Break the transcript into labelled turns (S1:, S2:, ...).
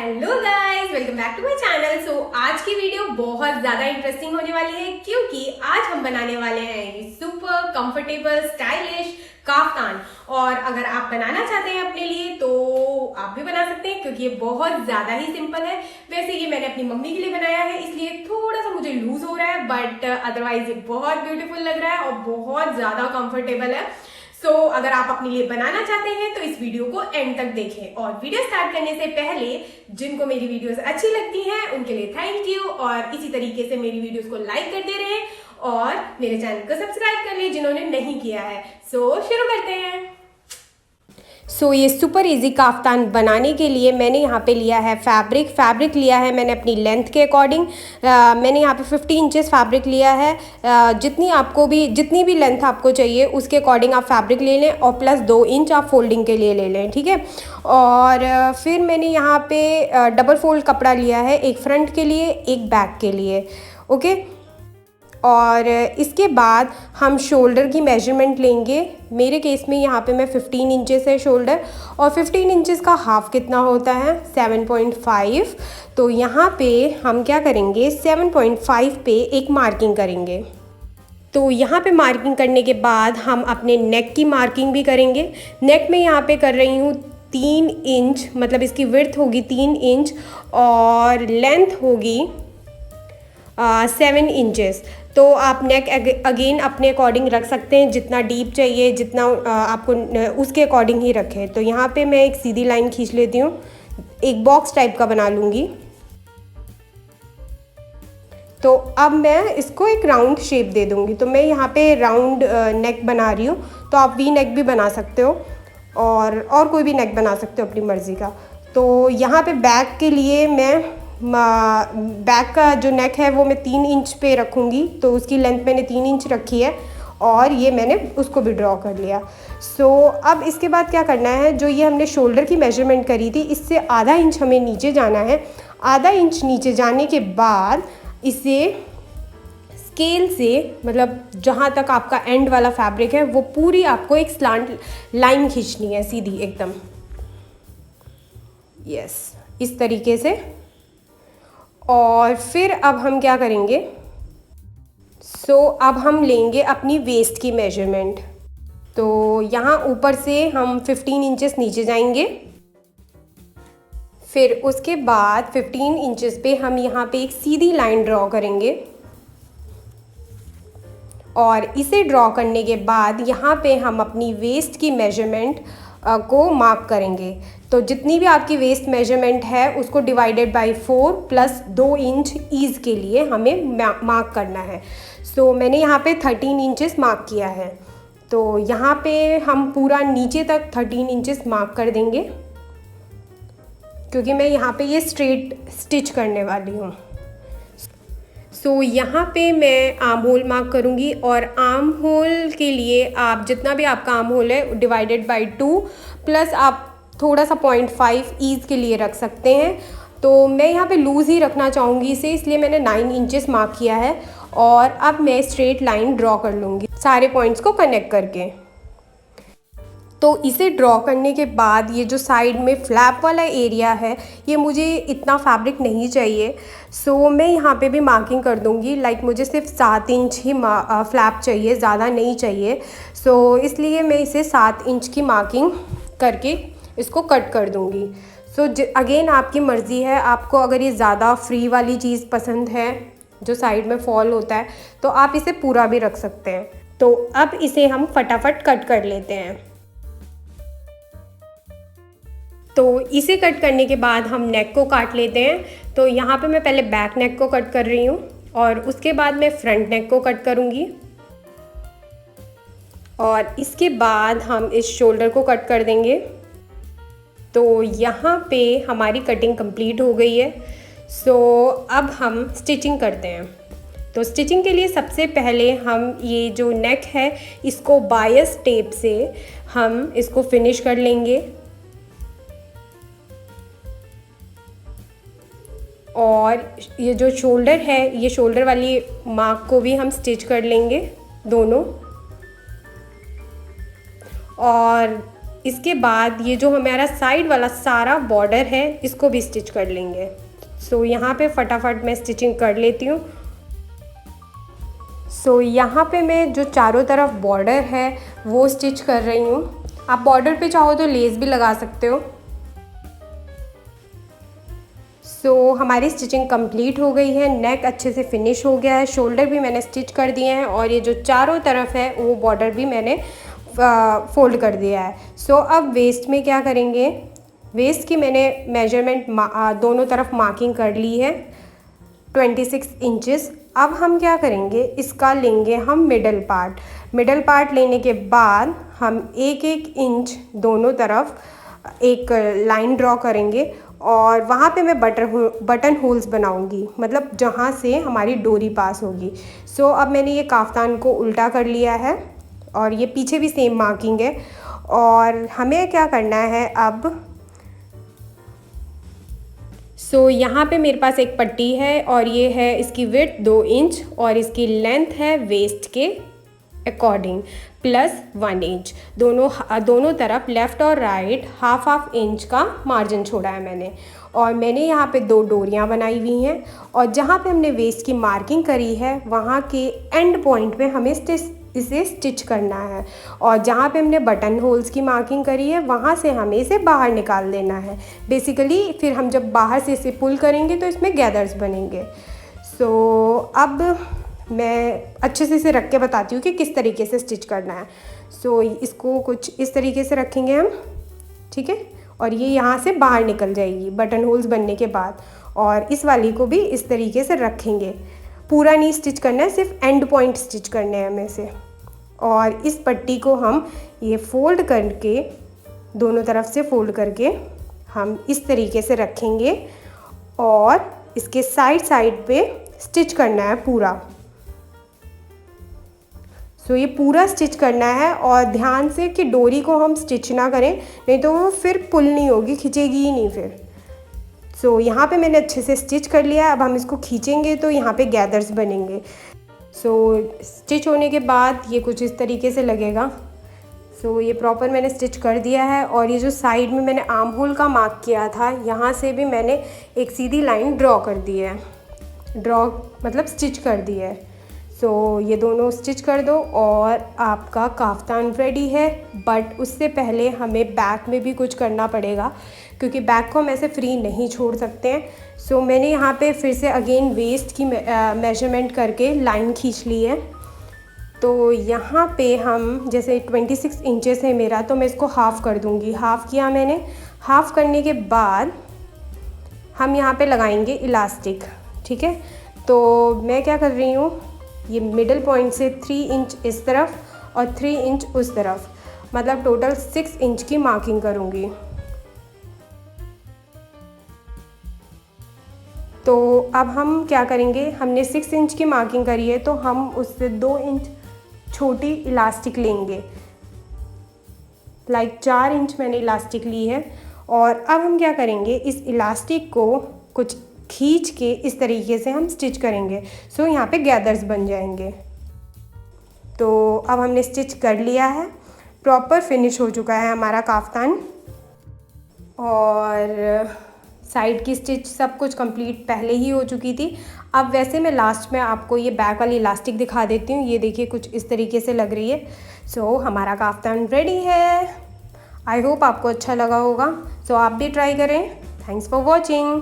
S1: Hello guys, welcome back to my channel. So आज की video बहुत ज्यादा इंटरेस्टिंग होने वाली है क्योंकि आज हम बनाने वाले हैं सुपर कंफर्टेबल स्टाइलिश काफ्तान। और अगर आप बनाना चाहते हैं अपने लिए तो आप भी बना सकते हैं क्योंकि ये बहुत ज्यादा ही सिंपल है। वैसे ये मैंने अपनी मम्मी के लिए बनाया है इसलिए थोड़ा सा मुझे लूज हो रहा है, बट अदरवाइज ये बहुत ब्यूटीफुल लग रहा है और बहुत ज्यादा कंफर्टेबल है। सो अगर आप अपने लिए बनाना चाहते हैं तो इस वीडियो को एंड तक देखें। और वीडियो स्टार्ट करने से पहले जिनको मेरी वीडियोस अच्छी लगती हैं उनके लिए थैंक यू, और इसी तरीके से मेरी वीडियोस को लाइक करते रहें और मेरे चैनल को सब्सक्राइब कर लिए जिन्होंने नहीं किया है। सो शुरू करते हैं। ये सुपर इजी काफ्तान बनाने के लिए मैंने यहाँ पे लिया है फैब्रिक लिया है मैंने अपनी लेंथ के अकॉर्डिंग। मैंने यहाँ पे 50 इंचेस फैब्रिक लिया है। जितनी भी लेंथ आपको चाहिए उसके अकॉर्डिंग आप फैब्रिक ले लें और प्लस 2 इंच आप फोल्डिंग के लिए ले लें, ठीक है। और फिर मैंने यहाँ पे डबल फोल्ड कपड़ा लिया है, एक फ्रंट के लिए एक बैक के लिए, ओके। और इसके बाद हम शोल्डर की मेजरमेंट लेंगे। मेरे केस में यहाँ पे मैं 15 इंचेस है शोल्डर, और 15 इंचेस का हाफ कितना होता है 7.5। तो यहाँ पे हम क्या करेंगे 7.5 पे एक मार्किंग करेंगे। तो यहाँ पे मार्किंग करने के बाद हम अपने नेक की मार्किंग भी करेंगे। नेक में यहाँ पे कर रही हूँ 3 इंच, मतलब इसकी विड्थ होगी 3 इंच और लेंथ होगी 7 इंचेस। तो आप नेक अगेन अपने अकॉर्डिंग रख सकते हैं, जितना डीप चाहिए जितना आपको उसके अकॉर्डिंग ही रखें। तो यहाँ पे मैं एक सीधी लाइन खींच लेती हूँ, एक बॉक्स टाइप का बना लूँगी। तो अब मैं इसको एक राउंड शेप दे दूँगी। तो मैं यहाँ पे राउंड नेक बना रही हूँ, तो आप वी नेक भी बना सकते हो और कोई भी नेक बना सकते हो अपनी मर्ज़ी का। तो यहाँ पे बैक के लिए मैं बैक का जो नेक है वो मैं 3 इंच पे रखूँगी। तो उसकी लेंथ मैंने 3 इंच रखी है और ये मैंने उसको भी ड्रॉ कर लिया। अब इसके बाद क्या करना है, जो ये हमने शोल्डर की मेजरमेंट करी थी इससे आधा इंच हमें नीचे जाना है। आधा इंच नीचे जाने के बाद इसे स्केल से, मतलब जहाँ तक आपका एंड वाला फैब्रिक है वो पूरी आपको एक स्लांट लाइन खींचनी है, सीधी एकदम, यस, इस तरीके से। और फिर अब हम क्या करेंगे, अब हम लेंगे अपनी वेस्ट की मेजरमेंट। तो यहाँ ऊपर से हम 15 इंचेस नीचे जाएंगे। फिर उसके बाद 15 इंचेस पे हम यहाँ पे एक सीधी लाइन ड्रॉ करेंगे और इसे ड्रॉ करने के बाद यहाँ पे हम अपनी वेस्ट की मेजरमेंट को मार्क करेंगे। तो जितनी भी आपकी वेस्ट मेजरमेंट है उसको divided by 4 plus 2 inch ease के लिए हमें मार्क करना है। मैंने यहाँ पे 13 इंचेस मार्क किया है। तो यहाँ पे हम पूरा नीचे तक 13 इंचेस मार्क कर देंगे क्योंकि मैं यहाँ पे ये स्ट्रेट स्टिच करने वाली हूँ। यहाँ पे मैं आर्म होल मार्क करूँगी और आर्म होल के लिए आप जितना भी आपका आर्म होल है डिवाइडेड बाय 2 प्लस आप थोड़ा सा 0.5 ईज़ के लिए रख सकते हैं। तो मैं यहाँ पे लूज़ ही रखना चाहूँगी इसे, इसलिए मैंने 9 इंचेस मार्क किया है। और अब मैं स्ट्रेट लाइन ड्रॉ कर लूँगी सारे पॉइंट्स को कनेक्ट करके। तो इसे ड्रॉ करने के बाद ये जो साइड में फ्लैप वाला एरिया है ये मुझे इतना फैब्रिक नहीं चाहिए। मैं यहाँ पे भी मार्किंग कर दूँगी। मुझे सिर्फ 7 इंच ही फ्लैप चाहिए, ज़्यादा नहीं चाहिए। इसलिए मैं इसे 7 इंच की मार्किंग करके इसको कट कर दूँगी। अगेन आपकी मर्ज़ी है, आपको अगर ये ज़्यादा फ्री वाली चीज़ पसंद है जो साइड में फॉल होता है तो आप इसे पूरा भी रख सकते हैं। तो अब इसे हम फटाफट कट कर लेते हैं। तो इसे कट करने के बाद हम नेक को काट लेते हैं। तो यहाँ पे मैं पहले बैक नेक को कट कर रही हूँ और उसके बाद मैं फ्रंट नेक को कट करूँगी और इसके बाद हम इस शोल्डर को कट कर देंगे। तो यहाँ पे हमारी कटिंग कंप्लीट हो गई है। अब हम स्टिचिंग करते हैं। तो स्टिचिंग के लिए सबसे पहले हम ये जो नेक है इसको बायस टेप से हम इसको फिनिश कर लेंगे और ये जो शोल्डर है ये शोल्डर वाली मार्क को भी हम स्टिच कर लेंगे दोनों। और इसके बाद ये जो हमारा साइड वाला सारा बॉर्डर है इसको भी स्टिच कर लेंगे। सो यहाँ पे फटाफट मैं स्टिचिंग कर लेती हूँ। सो यहाँ पे मैं जो चारों तरफ बॉर्डर है वो स्टिच कर रही हूँ। आप बॉर्डर पे चाहो तो लेस भी लगा सकते हो। सो हमारी स्टिचिंग कंप्लीट हो गई है, नेक अच्छे से फिनिश हो गया है, शोल्डर भी मैंने स्टिच कर दिए हैं और ये जो चारों तरफ है वो बॉर्डर भी मैंने फोल्ड कर दिया है। सो अब वेस्ट में क्या करेंगे, वेस्ट की मैंने मेजरमेंट दोनों तरफ मार्किंग कर ली है 26 इंचेस। अब हम क्या करेंगे, इसका लेंगे हम मिडल पार्ट। मिडल पार्ट लेने के बाद हम 1-1 इंच दोनों तरफ एक लाइन ड्रॉ करेंगे और वहाँ पे मैं बटन होल्स बनाऊंगी, मतलब जहाँ से हमारी डोरी पास होगी। सो अब मैंने ये काफ्तान को उल्टा कर लिया है और ये पीछे भी सेम मार्किंग है। और हमें क्या करना है अब, सो यहाँ पे मेरे पास एक पट्टी है और ये है इसकी विड्थ 2 इंच और इसकी लेंथ है वेस्ट के अकॉर्डिंग प्लस 1 इंच। दोनों तरफ लेफ़्ट और राइट हाफ इंच का मार्जिन छोड़ा है मैंने। और मैंने यहाँ पे 2 डोरियाँ बनाई हुई हैं और जहाँ पे हमने वेस्ट की मार्किंग करी है वहाँ के एंड पॉइंट पे हमें इसे स्टिच करना है और जहाँ पे हमने बटन होल्स की मार्किंग करी है वहाँ से हमें इसे बाहर निकाल देना है। बेसिकली फिर हम जब बाहर से इसे पुल करेंगे तो इसमें गैदर्स बनेंगे। सो अब मैं अच्छे से इसे रख के बताती हूँ कि किस तरीके से स्टिच करना है। सो इसको कुछ इस तरीके से रखेंगे हम, ठीक है, और ये यहाँ से बाहर निकल जाएगी बटन होल्स बनने के बाद। और इस वाली को भी इस तरीके से रखेंगे, पूरा नहीं स्टिच करना है, सिर्फ एंड पॉइंट स्टिच करने हैं हमें से। और इस पट्टी को हम ये फोल्ड करके दोनों तरफ से फोल्ड करके हम इस तरीके से रखेंगे और इसके साइड पे स्टिच करना है पूरा। सो ये पूरा स्टिच करना है और ध्यान से कि डोरी को हम स्टिच ना करें, नहीं तो वो फिर पुल नहीं होगी, खिंचेगी ही नहीं फिर। सो यहाँ पे मैंने अच्छे से स्टिच कर लिया। अब हम इसको खींचेंगे तो यहाँ पे गैदर्स बनेंगे। सो स्टिच होने के बाद ये कुछ इस तरीके से लगेगा। सो ये प्रॉपर मैंने स्टिच कर दिया है और ये जो साइड में मैंने आर्म होल का मार्क किया था यहाँ से भी मैंने एक सीधी लाइन ड्रॉ कर दी है, ड्रॉ मतलब स्टिच कर दी है। सो ये दोनों स्टिच कर दो और आपका काफ्तान रेडी है। बट उससे पहले हमें बैक में भी कुछ करना पड़ेगा क्योंकि बैक को हम ऐसे फ्री नहीं छोड़ सकते हैं। सो मैंने यहाँ पे फिर से अगेन वेस्ट की मेजरमेंट करके लाइन खींच ली है। तो यहाँ पे हम जैसे 26 इंचेस है मेरा, तो मैं इसको हाफ़ कर दूँगी। हाफ़ किया मैंने। हाफ़ करने के बाद हम यहाँ पे लगाएंगे इलास्टिक, ठीक है। तो मैं क्या कर रही हूँ, ये मिडल पॉइंट से 3 इंच इस तरफ और 3 इंच उस तरफ, मतलब टोटल 6 इंच की मार्किंग करूँगी। तो अब हम क्या करेंगे, हमने 6 इंच की मार्किंग करी है तो हम उससे 2 इंच छोटी इलास्टिक लेंगे, लाइक 4 इंच मैंने इलास्टिक ली है। और अब हम क्या करेंगे, इस इलास्टिक को कुछ खींच के इस तरीके से हम स्टिच करेंगे। सो यहाँ पे गैदर्स बन जाएंगे। तो अब हमने स्टिच कर लिया है, प्रॉपर फिनिश हो चुका है हमारा काफ्तान। और साइड की स्टिच सब कुछ कंप्लीट पहले ही हो चुकी थी। अब वैसे मैं लास्ट में आपको ये बैक वाली इलास्टिक दिखा देती हूँ। ये देखिए कुछ इस तरीके से लग रही है। सो हमारा काफ्तान रेडी है। आई होप आपको अच्छा लगा होगा। सो आप भी ट्राई करें। Thanks for watching.